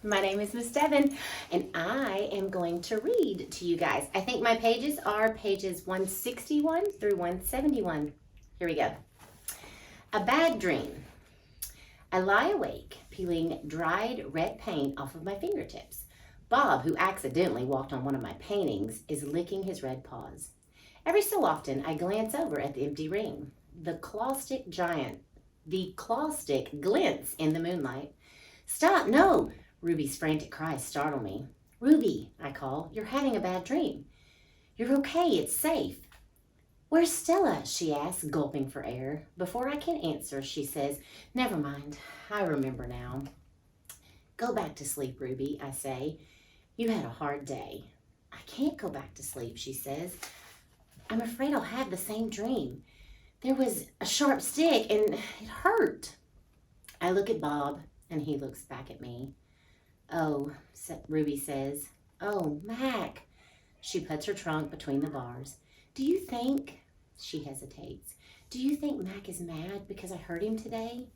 My name is Miss Devon, and I am going to read to you guys. I think my pages are pages 161 through 171. Here we go. A bad dream. I lie awake, peeling dried red paint off of my fingertips. Bob, who accidentally walked on one of my paintings, is licking his red paws. Every so often, I glance over at the empty ring. The claw stick glints in the moonlight. Stop, no! Ruby's frantic cries startle me. Ruby, I call, you're having a bad dream. You're okay, it's safe. Where's Stella? She asks, gulping for air. Before I can answer, she says, never mind, I remember now. Go back to sleep, Ruby, I say. You had a hard day. I can't go back to sleep, she says. I'm afraid I'll have the same dream. There was a sharp stick and it hurt. I look at Bob and he looks back at me. Oh, Ruby says. Oh, Mac. She puts her trunk between the bars. Do you think, she hesitates, do you think Mac is mad because I hurt him today?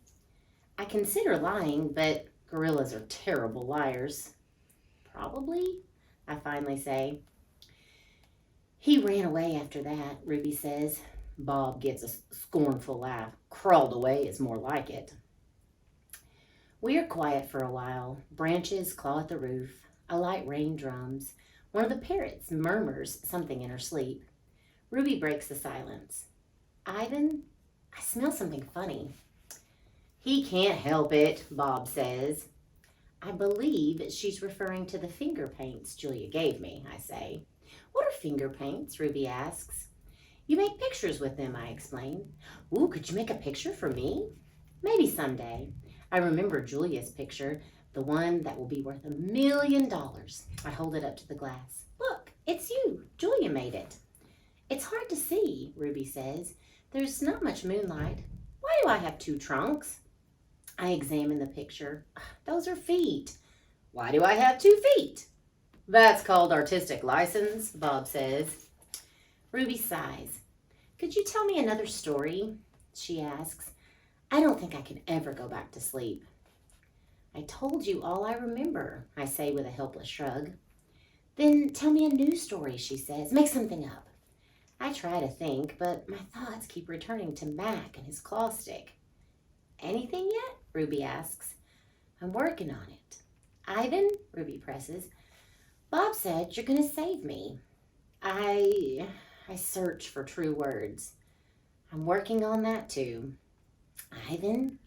I consider lying, but gorillas are terrible liars. Probably, I finally say. He ran away after that, Ruby says. Bob gives a scornful laugh. Crawled away is more like it. We are quiet for a while. Branches claw at the roof. A light rain drums. One of the parrots murmurs something in her sleep. Ruby breaks the silence. Ivan, I smell something funny. He can't help it, Bob says. I believe she's referring to the finger paints Julia gave me, I say. What are finger paints? Ruby asks. You make pictures with them, I explain. Ooh, could you make a picture for me? Maybe someday. I remember Julia's picture, the one that will be worth $1 million. I hold it up to the glass. Look, it's you. Julia made it. It's hard to see, Ruby says. There's not much moonlight. Why do I have 2 trunks? I examine the picture. Those are feet. Why do I have 2 feet? That's called artistic license, Bob says. Ruby sighs. Could you tell me another story? She asks. I don't think I can ever go back to sleep. I told you all I remember, I say with a helpless shrug. Then tell me a new story, she says. Make something up. I try to think, but my thoughts keep returning to Mac and his claw stick. Anything yet? Ruby asks. I'm working on it. Ivan, Ruby presses. Bob said you're going to save me. I search for true words. I'm working on that too. Ivan,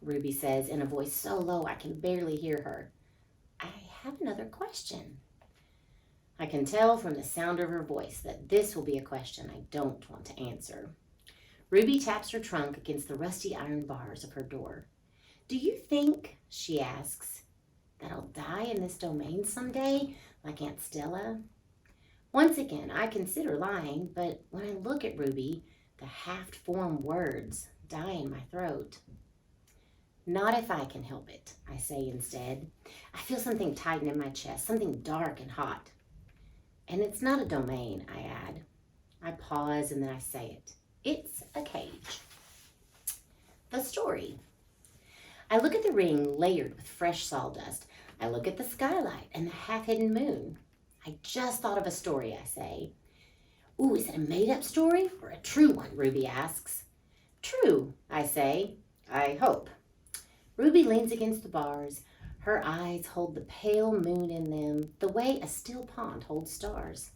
Ruby says in a voice so low I can barely hear her. I have another question. I can tell from the sound of her voice that this will be a question I don't want to answer. Ruby taps her trunk against the rusty iron bars of her door. Do you think, she asks, that I'll die in this domain someday, like Aunt Stella? Once again, I consider lying, but when I look at Ruby, the half-formed words die in my throat. Not if I can help it, I say instead. I feel something tighten in my chest, something dark and hot. And it's not a domain, I add. I pause and then I say it. It's a cage. The story. I look at the ring layered with fresh sawdust. I look at the skylight and the half-hidden moon. I just thought of a story, I say. Ooh, is it a made-up story or a true one? Ruby asks. True, I say. I hope. Ruby leans against the bars. Her eyes hold the pale moon in them, the way a still pond holds stars.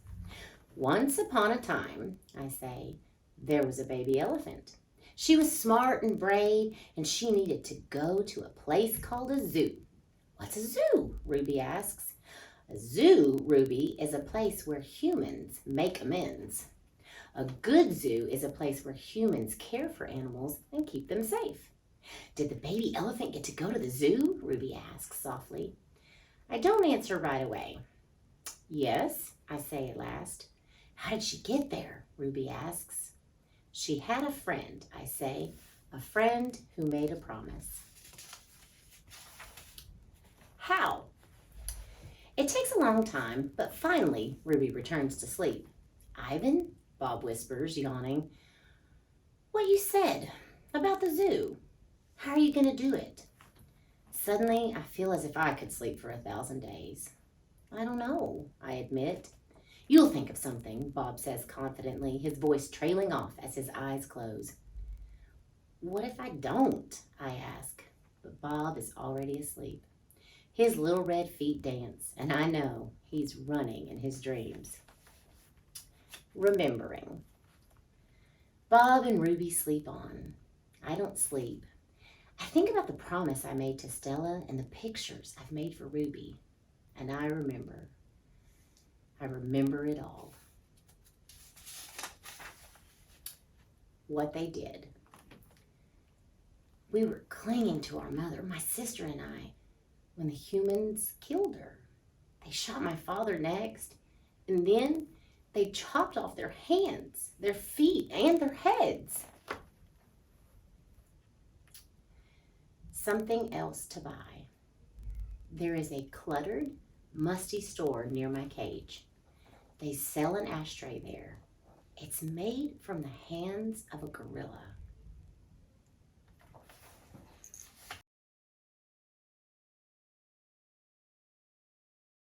Once upon a time, I say, there was a baby elephant. She was smart and brave, and she needed to go to a place called a zoo. What's a zoo? Ruby asks. A zoo, Ruby, is a place where humans make amends. A good zoo is a place where humans care for animals and keep them safe. Did the baby elephant get to go to the zoo? Ruby asks softly. I don't answer right away. Yes, I say at last. How did she get there? Ruby asks. She had a friend, I say, a friend who made a promise. How? It takes a long time, but finally Ruby returns to sleep. Ivan, Bob whispers, yawning. What you said about the zoo. How are you going to do it? Suddenly, I feel as if I could sleep for 1,000 days. I don't know, I admit. You'll think of something, Bob says confidently, his voice trailing off as his eyes close. What if I don't? I ask. But Bob is already asleep. His little red feet dance, and I know he's running in his dreams. Remembering. Bob and Ruby sleep on. I don't sleep. I think about the promise I made to Stella and the pictures I've made for Ruby, and I remember. I remember it all. What they did. We were clinging to our mother, my sister and I, when the humans killed her. They shot my father next, and then they chopped off their hands, their feet, and their heads. Something else to buy. There is a cluttered, musty store near my cage. They sell an ashtray there. It's made from the hands of a gorilla.